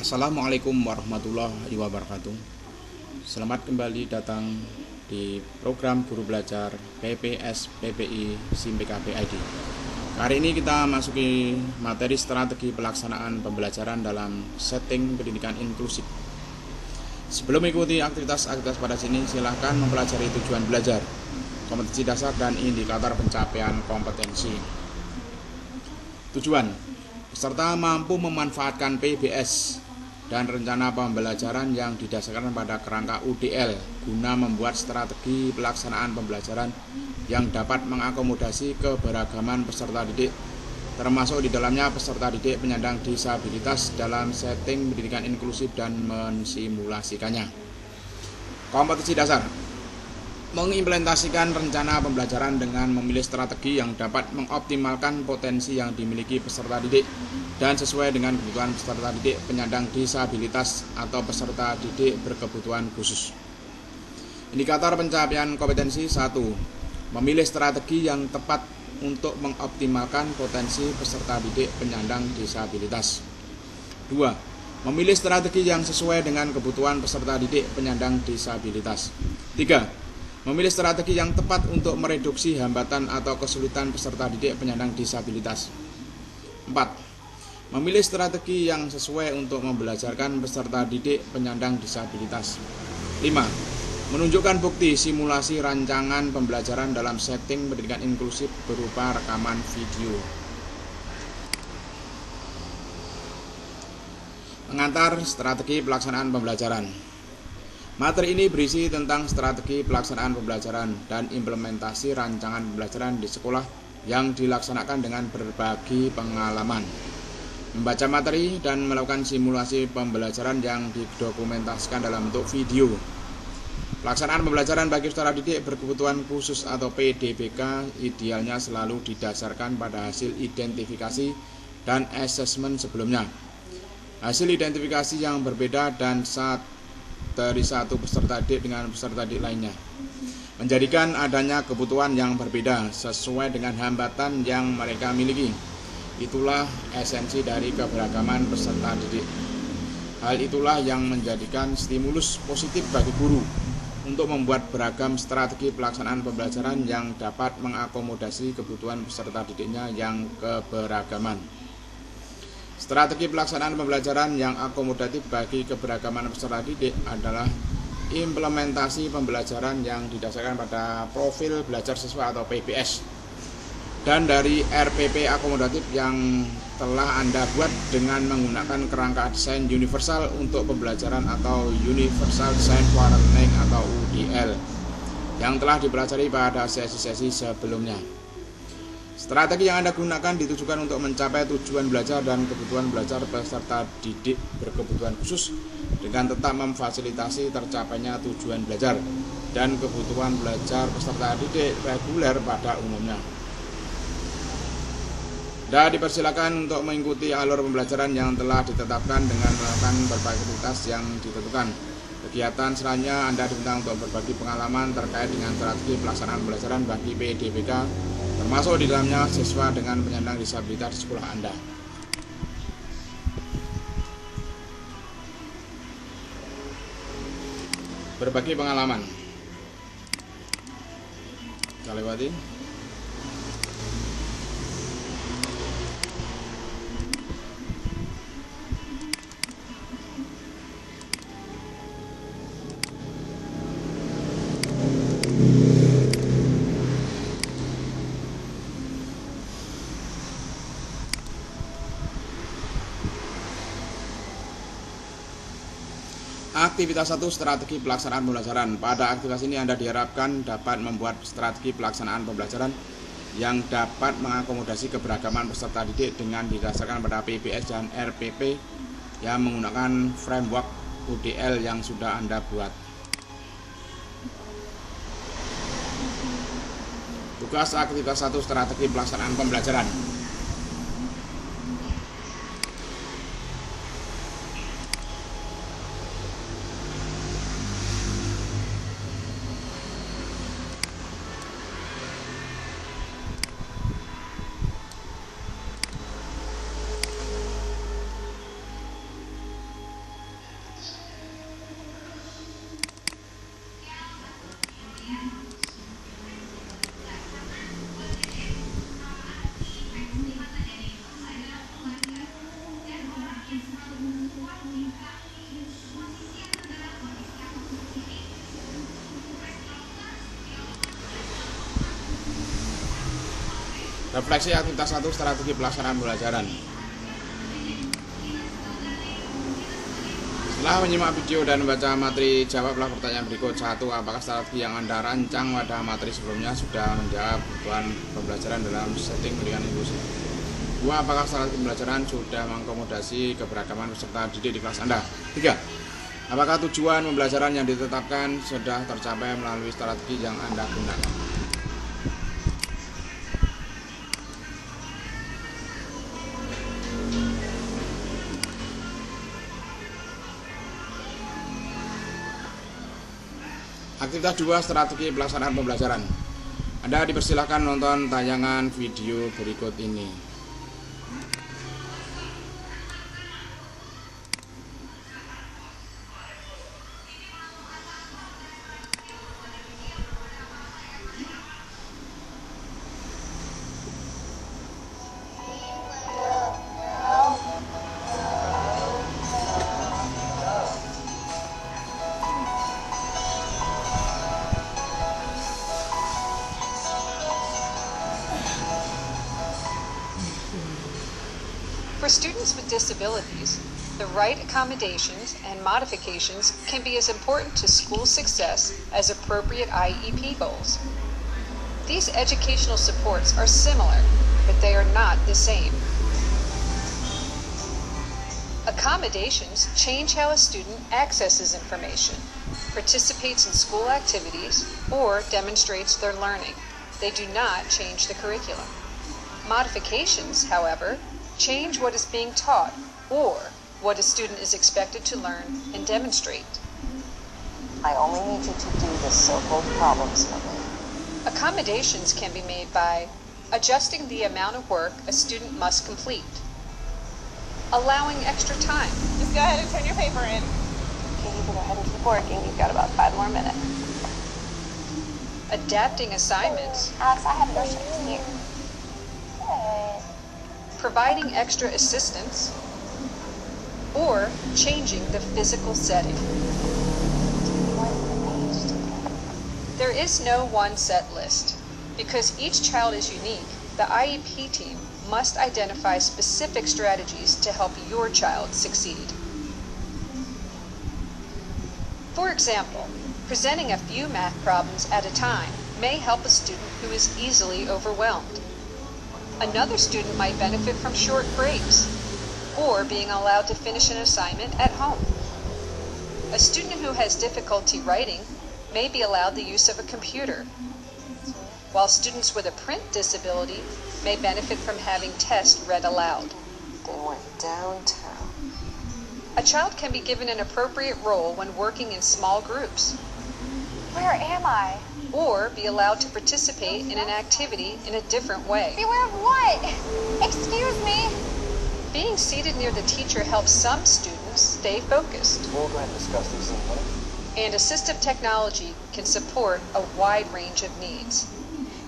Assalamualaikum warahmatullahi wabarakatuh. Selamat kembali datang di program Guru Belajar PPS PPI SIM PKB ID. Hari ini kita masuki materi strategi pelaksanaan pembelajaran dalam setting pendidikan inklusif. Sebelum mengikuti aktivitas pada sini, silahkan mempelajari tujuan belajar, kompetensi dasar, dan indikator pencapaian kompetensi. Tujuan: peserta mampu memanfaatkan PBS dan rencana pembelajaran yang didasarkan pada kerangka UDL guna membuat strategi pelaksanaan pembelajaran yang dapat mengakomodasi keberagaman peserta didik, termasuk di dalamnya peserta didik penyandang disabilitas dalam setting pendidikan inklusif dan mensimulasikannya. Kompetensi dasar: mengimplementasikan rencana pembelajaran dengan memilih strategi yang dapat mengoptimalkan potensi yang dimiliki peserta didik dan sesuai dengan kebutuhan peserta didik penyandang disabilitas atau peserta didik berkebutuhan khusus. Indikator pencapaian kompetensi: 1. Memilih strategi yang tepat untuk mengoptimalkan potensi peserta didik penyandang disabilitas. 2. Memilih strategi yang sesuai dengan kebutuhan peserta didik penyandang disabilitas. 3. Memilih strategi yang tepat untuk mereduksi hambatan atau kesulitan peserta didik penyandang disabilitas. 4. Memilih strategi yang sesuai untuk membelajarkan peserta didik penyandang disabilitas. 5. Menunjukkan bukti simulasi rancangan pembelajaran dalam setting pendidikan inklusif berupa rekaman video. Pengantar strategi pelaksanaan pembelajaran. Materi ini berisi tentang strategi pelaksanaan pembelajaran dan implementasi rancangan pembelajaran di sekolah yang dilaksanakan dengan berbagi pengalaman, membaca materi, dan melakukan simulasi pembelajaran yang didokumentasikan dalam bentuk video. Pelaksanaan pembelajaran bagi peserta didik berkebutuhan khusus atau PDBK idealnya selalu didasarkan pada hasil identifikasi dan asesmen sebelumnya. Hasil identifikasi yang berbeda dan dari satu peserta didik dengan peserta didik lainnya menjadikan adanya kebutuhan yang berbeda sesuai dengan hambatan yang mereka miliki. Itulah esensi dari keberagaman peserta didik. Hal itulah yang menjadikan stimulus positif bagi guru untuk membuat beragam strategi pelaksanaan pembelajaran yang dapat mengakomodasi kebutuhan peserta didiknya yang keberagaman. Strategi pelaksanaan pembelajaran yang akomodatif bagi keberagaman peserta didik adalah implementasi pembelajaran yang didasarkan pada profil belajar siswa atau PBS dan dari RPP akomodatif yang telah Anda buat dengan menggunakan kerangka desain universal untuk pembelajaran atau Universal Design for Learning atau UDL yang telah dipelajari pada sesi-sesi sebelumnya. Strategi yang Anda gunakan ditujukan untuk mencapai tujuan belajar dan kebutuhan belajar peserta didik berkebutuhan khusus dengan tetap memfasilitasi tercapainya tujuan belajar dan kebutuhan belajar peserta didik reguler pada umumnya. Anda dipersilakan untuk mengikuti alur pembelajaran yang telah ditetapkan dengan melakukan berbagai aktivitas yang ditentukan. Kegiatan selanjutnya Anda diminta untuk berbagi pengalaman terkait dengan strategi pelaksanaan pembelajaran bagi PDBK, termasuk di dalamnya siswa dengan penyandang disabilitas di sekolah Anda. Berbagi pengalaman. Kita lewati. Aktivitas 1. Strategi pelaksanaan pembelajaran. Pada aktivitas ini Anda diharapkan dapat membuat strategi pelaksanaan pembelajaran yang dapat mengakomodasi keberagaman peserta didik dengan didasarkan pada PBS dan RPP yang menggunakan framework UDL yang sudah Anda buat. Tugas aktivitas 1. Strategi pelaksanaan pembelajaran. Refleksi aktivitas 1, strategi pelaksanaan pembelajaran. Setelah menyimak video dan membaca materi, jawablah pertanyaan berikut. 1. Apakah strategi yang Anda rancang pada materi sebelumnya sudah menjawab kebutuhan pembelajaran dalam setting pendidikan inklusif? 2. Apakah strategi pembelajaran sudah mengakomodasi keberagaman peserta didik di kelas Anda? 3. Apakah tujuan pembelajaran yang ditetapkan sudah tercapai melalui strategi yang Anda gunakan? Aktivitas 2, strategi pelaksanaan pembelajaran. Anda dipersilakan menonton tayangan video berikut ini. For students with disabilities, the right accommodations and modifications can be as important to school success as appropriate IEP goals. These educational supports are similar, but they are not the same. Accommodations change how a student accesses information, participates in school activities, or demonstrates their learning. They do not change the curriculum. Modifications, however, change what is being taught or what a student is expected to learn and demonstrate. I only need you to do the so-called problems for me. Accommodations can be made by adjusting the amount of work a student must complete, allowing extra time. Just go ahead and turn your paper in. Okay, you can go ahead and keep working. You've got about 5 more minutes. Adapting assignments, Alex, I have your sheets here. providing extra assistance, or changing the physical setting. There is no one set list. Because each child is unique, the IEP team must identify specific strategies to help your child succeed. For example, presenting a few math problems at a time may help a student who is easily overwhelmed. Another student might benefit from short breaks, or being allowed to finish an assignment at home. A student who has difficulty writing may be allowed the use of a computer, while students with a print disability may benefit from having tests read aloud. They went downtown. A child can be given an appropriate role when working in small groups, Where am I? or be allowed to participate in an activity in a different way. Beware of what? Excuse me? Being seated near the teacher helps some students stay focused, We'll go ahead and discuss these in a minute. and assistive technology can support a wide range of needs.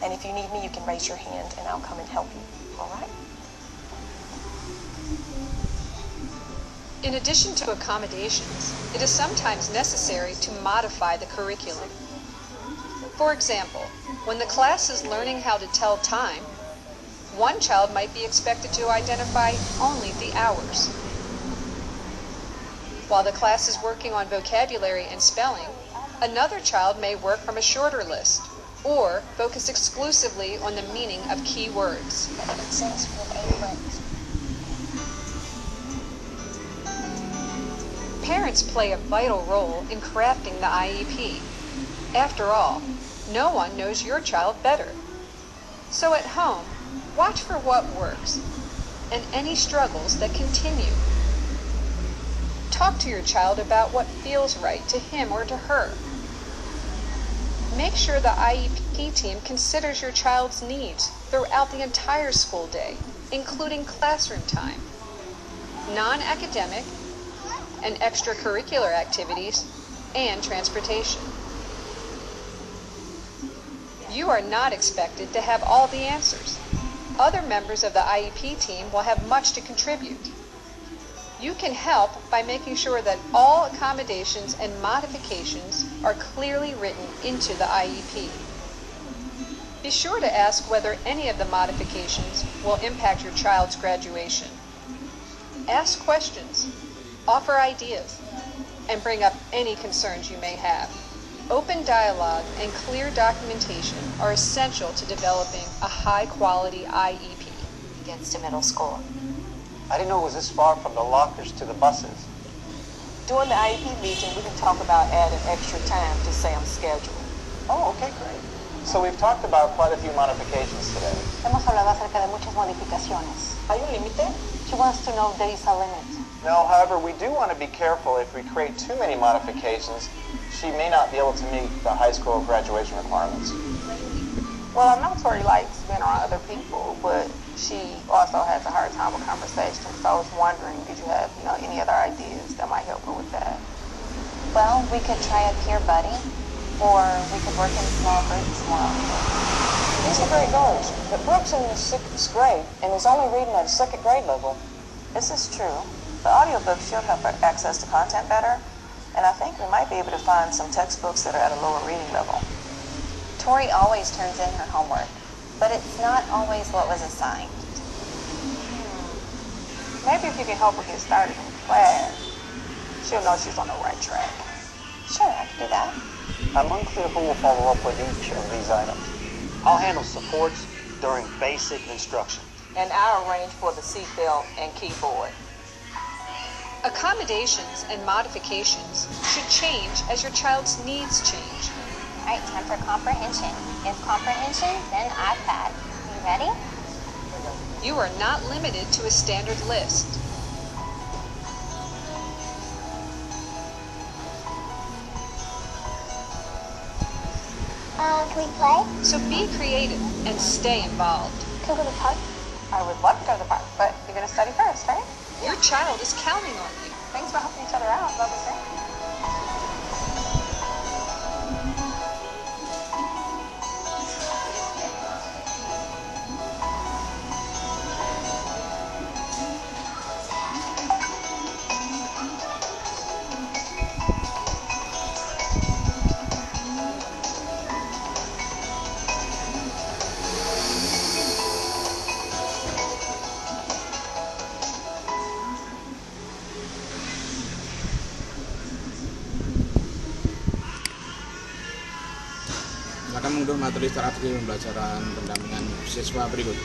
And if you need me, you can raise your hand and I'll come and help you. All right? In addition to accommodations, it is sometimes necessary to modify the curriculum. For example, when the class is learning how to tell time, one child might be expected to identify only the hours. While the class is working on vocabulary and spelling, another child may work from a shorter list, or focus exclusively on the meaning of key words. It says with aprons. Parents play a vital role in crafting the IEP. After all, no one knows your child better. So at home, watch for what works and any struggles that continue. Talk to your child about what feels right to him or to her. Make sure the IEP team considers your child's needs throughout the entire school day, including classroom time, non-academic and extracurricular activities, and transportation. You are not expected to have all the answers. Other members of the IEP team will have much to contribute. You can help by making sure that all accommodations and modifications are clearly written into the IEP. Be sure to ask whether any of the modifications will impact your child's graduation. Ask questions, offer ideas, and bring up any concerns you may have. Open dialogue and clear documentation are essential to developing a high-quality IEP. Gets to middle school. I didn't know it was this far from the lockers to the buses. During the IEP meeting, we can talk about adding extra time to Sam's schedule. Oh, okay, great. So we've talked about quite a few modifications today. Hemos hablado acerca de muchas modificaciones. ¿Hay un límite? She wants to know if there is a limit. No, however, we do want to be careful if we create too many modifications. She may not be able to meet the high school graduation requirements. Well, I know Tori likes being around other people, but she also has a hard time with conversation. So I was wondering, did you have, any other ideas that might help her with that? Well, we could try a peer buddy, or we could work in small groups more often. These are great goals, but Brooke's in the 6th grade and is only reading at a 2nd grade level. This is true. The audiobook should help her access to content better, and I think we might be able to find some textbooks that are at a lower reading level. Tori always turns in her homework, but it's not always what was assigned. Maybe if you can help her get started in class, she'll know she's on the right track. Sure, I could do that. I'm unclear who will follow up with each of these items. I'll handle supports during basic instruction. And I'll arrange for the seatbelt and keyboard. Accommodations and modifications should change as your child's needs change. All right, time for comprehension. If comprehension, then iPad. You ready? You are not limited to a standard list. Can we play? So be creative and stay involved. Can we go to the park? I would love to go to the park, but you're going to study first, right? Your child is counting on you. Thanks for helping each other out, love the same. Silakan mengunduh materi strategi pembelajaran pendampingan siswa berikut.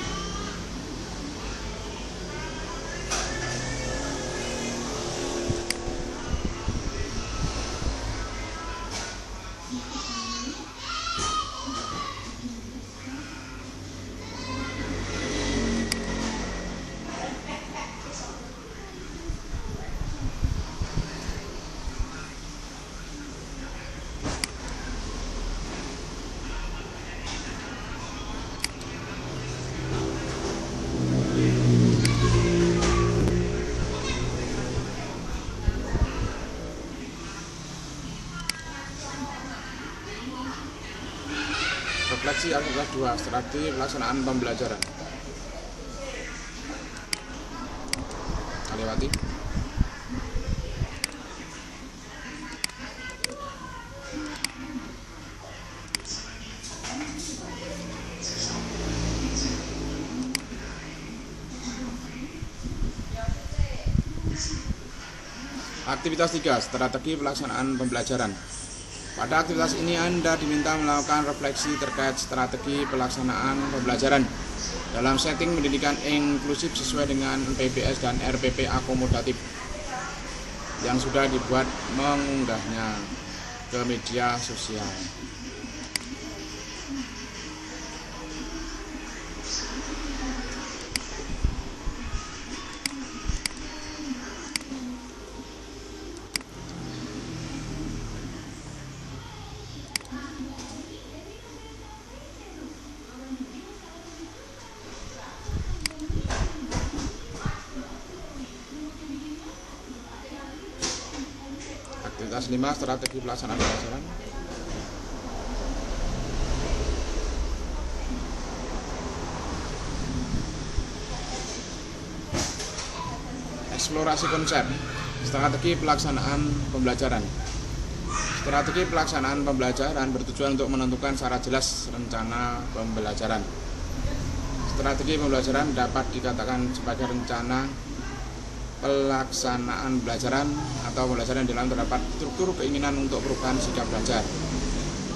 Refleksi aktivitas 2, strategi pelaksanaan pembelajaran. Lewati. Aktivitas 3, strategi pelaksanaan pembelajaran. Pada aktivitas ini Anda diminta melakukan refleksi terkait strategi pelaksanaan pembelajaran dalam setting pendidikan inklusif sesuai dengan PBS dan RPP akomodatif yang sudah dibuat, mengunggahnya ke media sosial. Aktivitas 5, strategi pelaksanaan pembelajaran. Eksplorasi konsep, strategi pelaksanaan pembelajaran. Strategi pelaksanaan pembelajaran bertujuan untuk menentukan secara jelas rencana pembelajaran. Strategi pembelajaran dapat dikatakan sebagai rencana pelaksanaan pembelajaran atau pembelajaran di dalam terdapat struktur keinginan untuk perubahan sikap belajar.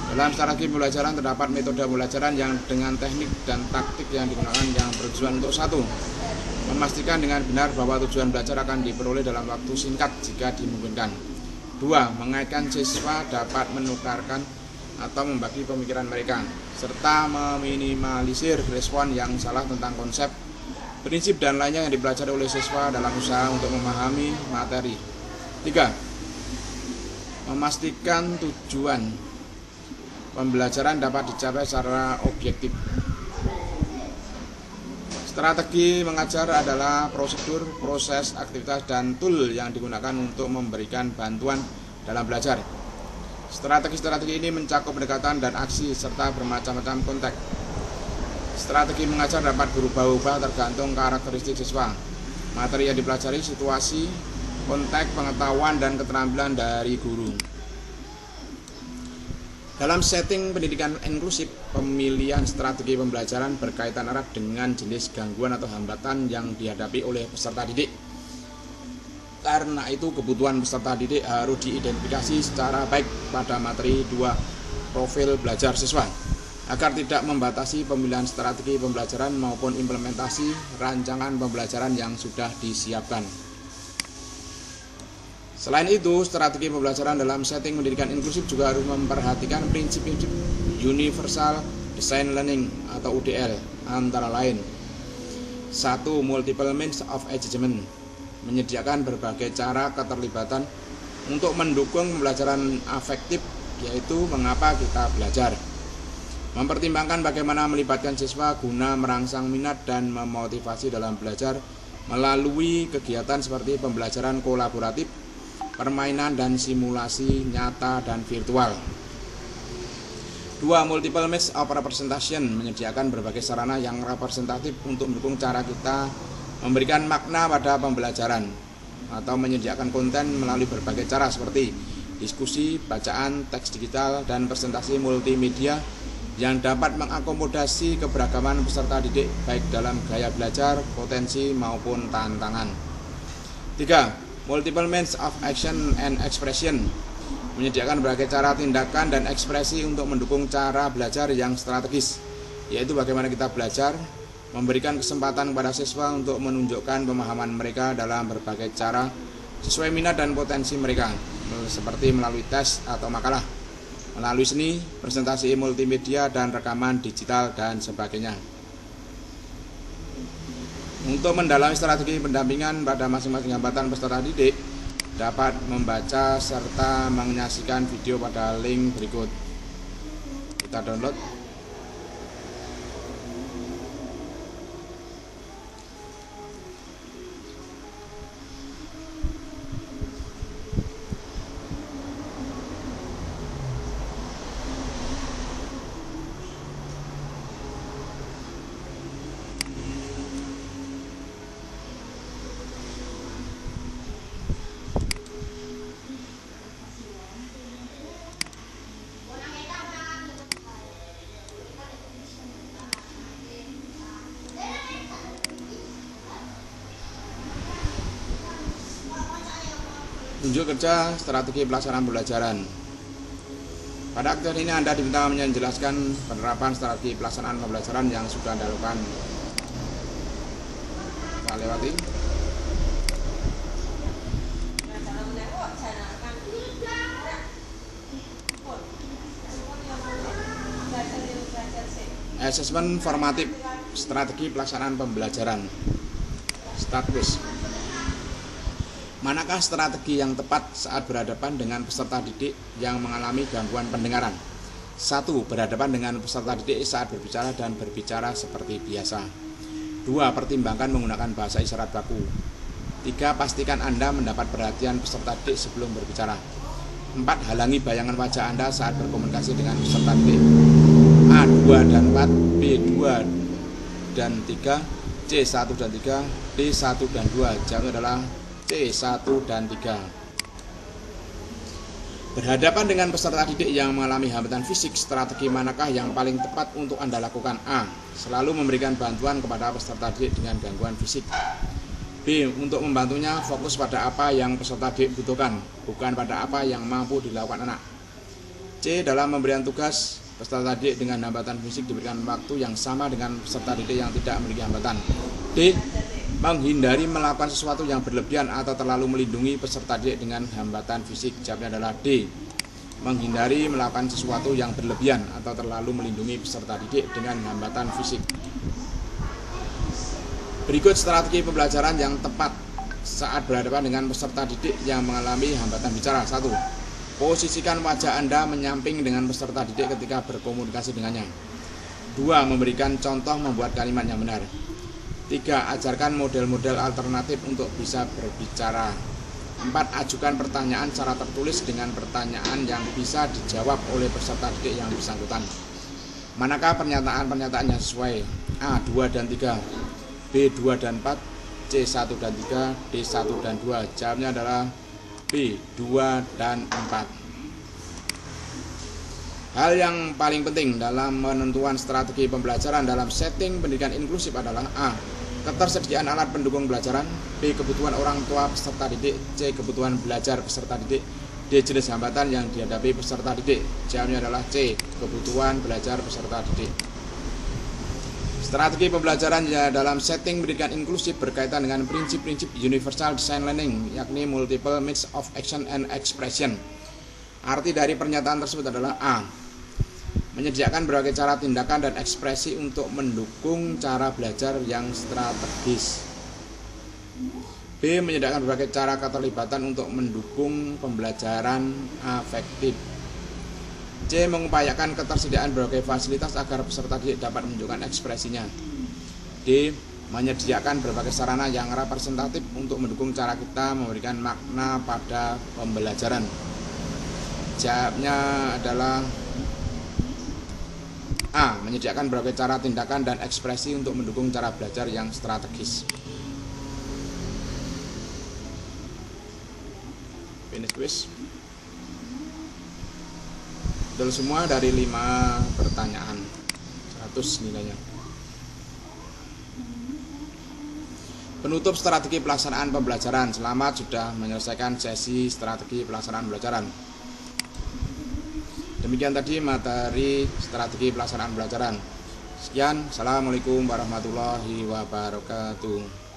Dalam strategi pembelajaran terdapat metode pembelajaran yang dengan teknik dan taktik yang digunakan yang bertujuan untuk satu, memastikan dengan benar bahwa tujuan belajar akan diperoleh dalam waktu singkat jika dimungkinkan. Dua, mengaitkan siswa dapat menukarkan atau membagi pemikiran mereka, serta meminimalisir respon yang salah tentang konsep, prinsip dan lainnya yang dipelajari oleh siswa dalam usaha untuk memahami materi. Tiga, memastikan tujuan pembelajaran dapat dicapai secara objektif. Strategi mengajar adalah prosedur, proses, aktivitas, dan tool yang digunakan untuk memberikan bantuan dalam belajar. Strategi-strategi ini mencakup pendekatan dan aksi serta bermacam-macam konteks. Strategi mengajar dapat berubah-ubah tergantung karakteristik siswa, materi yang dipelajari, situasi, konteks, pengetahuan, dan keterampilan dari guru. Dalam setting pendidikan inklusif, pemilihan strategi pembelajaran berkaitan erat dengan jenis gangguan atau hambatan yang dihadapi oleh peserta didik. Karena itu, kebutuhan peserta didik harus diidentifikasi secara baik pada materi 2 profil belajar siswa, agar tidak membatasi pemilihan strategi pembelajaran maupun implementasi rancangan pembelajaran yang sudah disiapkan. Selain itu, strategi pembelajaran dalam setting pendidikan inklusif juga harus memperhatikan prinsip-prinsip Universal Design Learning atau UDL, antara lain 1. Multiple means of engagement, menyediakan berbagai cara keterlibatan untuk mendukung pembelajaran afektif, yaitu mengapa kita belajar. Mempertimbangkan bagaimana melibatkan siswa guna merangsang minat dan memotivasi dalam belajar melalui kegiatan seperti pembelajaran kolaboratif, permainan dan simulasi nyata dan virtual. 2. Multiple means of representation, menyediakan berbagai sarana yang representatif untuk mendukung cara kita memberikan makna pada pembelajaran, atau menyediakan konten melalui berbagai cara seperti diskusi, bacaan, teks digital, dan presentasi multimedia yang dapat mengakomodasi keberagaman peserta didik baik dalam gaya belajar, potensi maupun tantangan. 3. Multiple means of action and expression, menyediakan berbagai cara tindakan dan ekspresi untuk mendukung cara belajar yang strategis, yaitu bagaimana kita belajar, memberikan kesempatan kepada siswa untuk menunjukkan pemahaman mereka dalam berbagai cara sesuai minat dan potensi mereka, seperti melalui tes atau makalah, melalui seni, presentasi multimedia dan rekaman digital, dan sebagainya. Untuk mendalami strategi pendampingan pada masing-masing hambatan peserta didik, dapat membaca serta menyaksikan video pada link berikut. Kita download. Tunjuk kerja strategi pelaksanaan pembelajaran. Pada aktivitas ini Anda diminta menjelaskan penerapan strategi pelaksanaan pembelajaran yang sudah Anda lakukan. Kita lewati. Asesmen formatif strategi pelaksanaan pembelajaran. Status. Manakah strategi yang tepat saat berhadapan dengan peserta didik yang mengalami gangguan pendengaran? 1. Berhadapan dengan peserta didik saat berbicara dan berbicara seperti biasa. 2. Pertimbangkan menggunakan bahasa isyarat baku. 3. Pastikan Anda mendapat perhatian peserta didik sebelum berbicara. 4. Halangi bayangan wajah Anda saat berkomunikasi dengan peserta didik. A. 2 dan 4, B. 2 dan 3, C. 1 dan 3, D. 1 dan 2. Jawabnya adalah C. 1 dan 3. Berhadapan dengan peserta didik yang mengalami hambatan fisik, strategi manakah yang paling tepat untuk Anda lakukan? A. Selalu memberikan bantuan kepada peserta didik dengan gangguan fisik. B. Untuk membantunya fokus pada apa yang peserta didik butuhkan, bukan pada apa yang mampu dilakukan anak. C. Dalam pemberian tugas, peserta didik dengan hambatan fisik diberikan waktu yang sama dengan peserta didik yang tidak memiliki hambatan. D. Menghindari melakukan sesuatu yang berlebihan atau terlalu melindungi peserta didik dengan hambatan fisik. Jawabnya adalah D. Menghindari melakukan sesuatu yang berlebihan atau terlalu melindungi peserta didik dengan hambatan fisik. Berikut strategi pembelajaran yang tepat saat berhadapan dengan peserta didik yang mengalami hambatan bicara. 1. Posisikan wajah Anda menyamping dengan peserta didik ketika berkomunikasi dengannya. 2. Memberikan contoh membuat kalimat yang benar. 3. Ajarkan model-model alternatif untuk bisa berbicara. 4. Ajukan pertanyaan secara tertulis dengan pertanyaan yang bisa dijawab oleh peserta didik yang bersangkutan. Manakah pernyataan-pernyataan yang sesuai? A. 2 dan 3, B. 2 dan 4, C. 1 dan 3, D. 1 dan 2. Jawabnya adalah B. 2 dan 4. Hal yang paling penting dalam menentukan strategi pembelajaran dalam setting pendidikan inklusif adalah A. Ketersediaan alat pendukung pembelajaran, B. Kebutuhan orang tua peserta didik, C. Kebutuhan belajar peserta didik, D. Jenis hambatan yang dihadapi peserta didik. Jawabnya adalah C. Kebutuhan belajar peserta didik. Strategi pembelajaran dalam setting pendidikan inklusif berkaitan dengan prinsip-prinsip Universal Design Learning, yakni multiple means of action and expression. Arti dari pernyataan tersebut adalah A. Menyediakan berbagai cara tindakan dan ekspresi untuk mendukung cara belajar yang strategis. B. Menyediakan berbagai cara keterlibatan untuk mendukung pembelajaran afektif. C. Mengupayakan ketersediaan berbagai fasilitas agar peserta didik dapat menunjukkan ekspresinya. D. Menyediakan berbagai sarana yang representatif untuk mendukung cara kita memberikan makna pada pembelajaran. Jawabnya adalah A. Menyediakan berbagai cara tindakan dan ekspresi untuk mendukung cara belajar yang strategis. Finish quiz. Betul semua dari 5 pertanyaan. 100 nilainya. Penutup strategi pelaksanaan pembelajaran. Selamat sudah menyelesaikan sesi strategi pelaksanaan pembelajaran. Demikian tadi materi strategi pelaksanaan pembelajaran. Sekian, assalamualaikum warahmatullahi wabarakatuh.